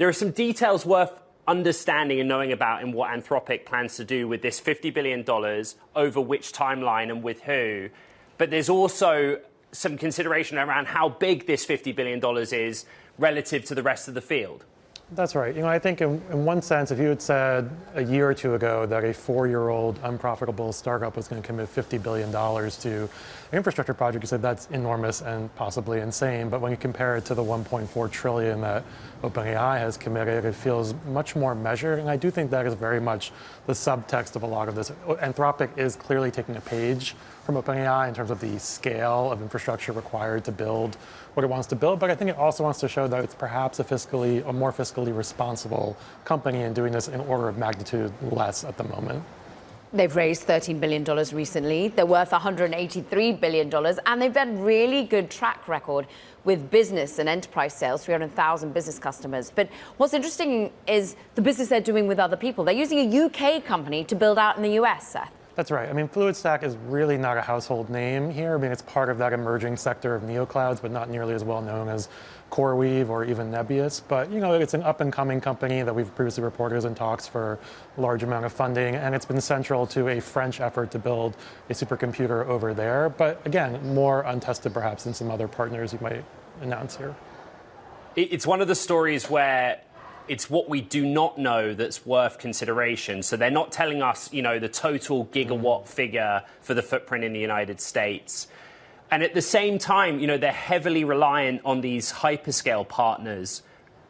There are some details worth understanding and knowing about in what Anthropic plans to do with this $50 billion, over which timeline and with who. But there's also some consideration around how big this $50 billion is relative to the rest of the field. That's right. I think in one sense, if you had said a year or two ago that a 4-year-old unprofitable startup was going to commit $50 billion to an infrastructure project, you said that's enormous and possibly insane. But when you compare it to the $1.4 trillion that OpenAI has committed, it feels much more measured. And I do think that is very much the subtext of a lot of this. Anthropic is clearly taking a page from OpenAI in terms of the scale of infrastructure required to build what it wants to build. But I think it also wants to show that it's perhaps a more fiscally responsible company in doing this in order of magnitude less at the moment. They've raised $13 billion recently. They're worth $183 billion, and they've had really good track record with business and enterprise sales, 300,000 business customers. But what's interesting is the business they're doing with other people. They're using a UK company to build out in the US, Seth. That's right. FluidStack is really not a household name here. It's part of that emerging sector of neoclouds, but not nearly as well known as CoreWeave or even Nebius. But, it's an up-and-coming company that we've previously reported is in talks for a large amount of funding, and it's been central to a French effort to build a supercomputer over there. But, again, more untested perhaps than some other partners you might announce here. It's one of the stories where it's what we do not know that's worth consideration. So they're not telling us, the total gigawatt figure for the footprint in the United States. And at the same time, they're heavily reliant on these hyperscale partners,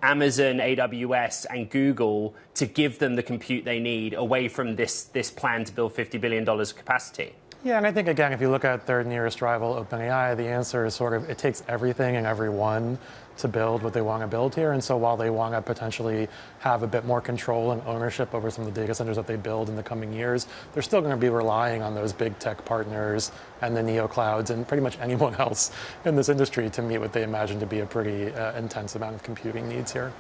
Amazon, AWS, and Google, to give them the compute they need away from this plan to build $50 billion of capacity. Yeah, and I think, again, if you look at their nearest rival, OpenAI, the answer is sort of it takes everything and everyone to build what they want to build here. And so while they want to potentially have a bit more control and ownership over some of the data centers that they build in the coming years, they're still going to be relying on those big tech partners and the neoclouds and pretty much anyone else in this industry to meet what they imagine to be a pretty intense amount of computing needs here.